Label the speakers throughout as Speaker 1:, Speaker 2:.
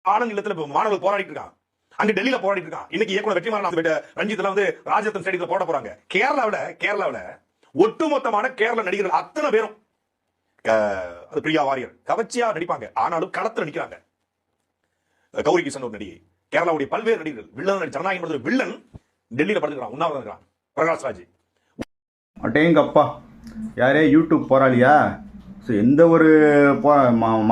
Speaker 1: ஆனந்த் இல்லத்துல மாணவர்கள் போராடிட்டு இருக்கான். அங்க டெல்லியில போராடிட்டு இருக்கான். இன்னைக்கு இயக்குனர் வெற்றிமாறன் ரஞ்சித் எல்லாம் ராஜரத்னம் ஸ்டேடியத்துல போட போறாங்க. கேரளாவுல ஒட்டுமொத்தமான கேரள நடிகர்கள் அத்தனை பேரும் அது பிரியா வாரியர் கவர்ச்சியா நடிப்பாங்க. ஆனாலும் களத்துல நிக்கிறாங்க. கௌரி கிஷன் ஒரு நடிகை, கேரளாவுடைய பல்வேறு நடிகர்கள், வில்லன் ஜனநாயகம் வில்லன் டெல்லியில படுத்துக்கிறான், உண்ணாவிரதம் இருக்கிறான். பிரகாஷ் ராஜ்
Speaker 2: அட்டேங்கப்பா, யாரே யூடியூப் போராளியா? ஸோ எந்த ஒரு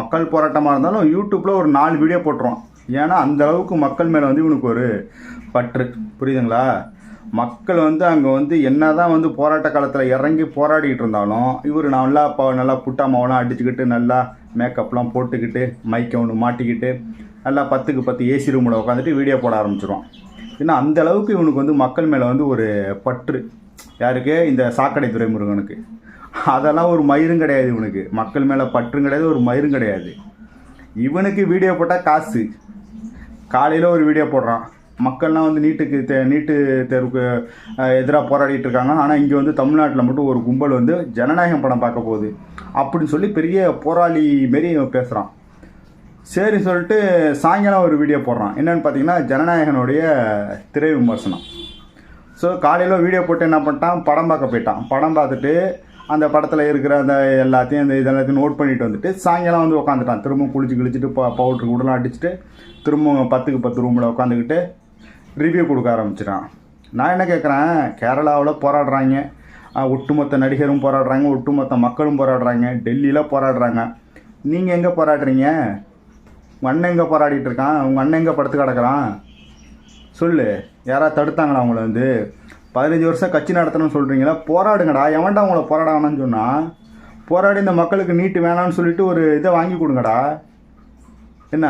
Speaker 2: மக்கள் போராட்டமாக இருந்தாலும் யூடியூப்பில் ஒரு 4 வீடியோ போட்டுருவான். ஏன்னா அந்த அளவுக்கு மக்கள் மேலே வந்து இவனுக்கு ஒரு பற்று, புரியுதுங்களா? மக்கள் வந்து அங்கே என்ன போராட்ட காலத்தில் இறங்கி போராடிட்டு இருந்தாலும் இவர் நல்லா புட்டாமாவெல்லாம் அடிச்சுக்கிட்டு நல்லா மேக்கப்லாம் போட்டுக்கிட்டு மைக்கை ஒன்று மாட்டிக்கிட்டு நல்லா 10க்கு 10 ஏசி ரூமில் உட்காந்துட்டு வீடியோ போட ஆரம்பிச்சிடுவான். ஏன்னா அந்த அளவுக்கு இவனுக்கு மக்கள் மேலே ஒரு பற்று. யாருக்கு? இந்த சாக்கடை துரைமுருகனுக்கு. அதெல்லாம் ஒரு மயிரும் கிடையாது இவனுக்கு. மக்கள் மேலே பற்றும் கிடையாது, ஒரு மயிரும் கிடையாது. இவனுக்கு வீடியோ போட்டால் காசு. காலையில் ஒரு வீடியோ போடுறான். மக்கள்லாம் நீட்டு தேர்வுக்கு எதிராக போராடிட்டு இருக்காங்க. ஆனால் இங்கே தமிழ்நாட்டில் மட்டும் ஒரு கும்பல் ஜனநாயகம் படம் பார்க்க போகுது அப்படின்னு சொல்லி பெரிய போராளி மாரி பேசுகிறான். சரி சொல்லிட்டு சாயங்காலம் ஒரு வீடியோ போடுறான். என்னென்னு பார்த்தீங்கன்னா ஜனநாயகனுடைய திரை விமர்சனம். ஸோ காலையில் வீடியோ போட்டு என்ன பண்ணிட்டான், படம் பார்க்க போயிட்டான். படம் பார்த்துட்டு அந்த படத்தில் இருக்கிற அந்த எல்லாத்தையும் இதெல்லாத்தையும் நோட் பண்ணிட்டு வந்துட்டு சாயங்காலம் உட்காந்துட்டான். திரும்ப குளிச்சுட்டு பவுட்ரு கூடலாம் அடிச்சுட்டு திரும்ப 10க்கு 10 ரூமில் உட்காந்துக்கிட்டு ரிவ்யூ கொடுக்க ஆரம்பிச்சிட்டான். நான் என்ன கேட்குறேன், கேரளாவில் போராடுறாங்க, ஒட்டுமொத்த நடிகரும் போராடுறாங்க, ஒட்டுமொத்த மக்களும் போராடுறாங்க, டெல்லியில் போராடுறாங்க. நீங்கள் எங்கே போராடுறீங்க? உங்கள் அண்ணன் எங்கே போராடிட்டு இருக்கான்? உங்கள் அண்ணன் எங்கே படுத்து கிடக்கிறான்? சொல்லு. யாராவது தடுத்தாங்களா அவங்கள? 15 வருஷம் கட்சி நடத்தணும்னு சொல்கிறீங்களா? போராடுங்கடா. எவன்டா அவங்கள போராட வேணாம்னு சொன்னால்? போராடி இந்த மக்களுக்கு நீட்டு வேணான்னு சொல்லிட்டு ஒரு இதை வாங்கி கொடுங்கடா. என்ன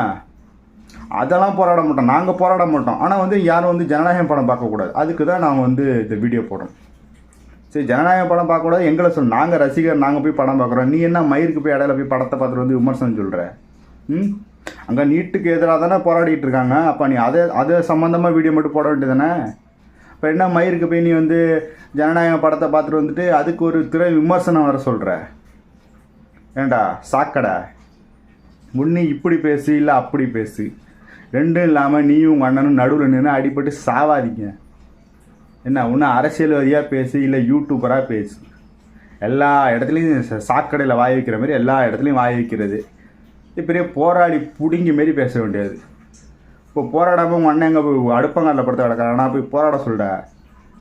Speaker 2: அதெல்லாம் போராட மாட்டோம், நாங்கள் போராட மாட்டோம். ஆனால் யாரும் ஜனநாயகம் படம் பார்க்கக்கூடாது. அதுக்கு தான் நாங்கள் இந்த வீடியோ போடுறோம். சரி, ஜனநாயகம் படம் பார்க்கக்கூடாது எங்களை சொல். நாங்கள் ரசிகர், நாங்கள் போய் படம் பார்க்குறோம். நீ என்ன மயிருக்கு போய் இடையில போய் படத்தை பார்த்துட்டு விமர்சனம் சொல்கிற? அங்கே நீட்டுக்கு எதிராக தானே போராடிட்டு இருக்காங்க. அப்போ நீ அதை சம்மந்தமாக வீடியோ மட்டும் போட வேண்டியது தானே? இப்போ என்ன மயிருக்கு போய் நீ ஜனநாயக படத்தை பார்த்துட்டு அதுக்கு ஒரு திரை விமர்சனம் வர சொல்கிற? ஏண்டா சாக்கடை, முன்னி இப்படி பேசு இல்லை அப்படி பேசு, ரெண்டும் இல்லாமல் நீயும் உங்கள் அண்ணனும் நடுவில் நின்று அடிபட்டு சாவாதீங்க. என்ன ஒன்று அரசியல்வாதியாக பேசு இல்லை யூடியூபராக பேசு. எல்லா இடத்துலையும் சாக்கடையில் வாய் வைக்கிற மாதிரி எல்லா இடத்துலையும் வாய் வைக்கிறது. பெரிய போராளி பிடுங்கி மாரி பேச வேண்டியது. இப்போ போராடாமல் உங்கள் அண்ணன் எங்கே போய் அடுப்பங்காலில் படுத்து கிடக்கிறான், நான் போய் போராட சொல்கிறேன்.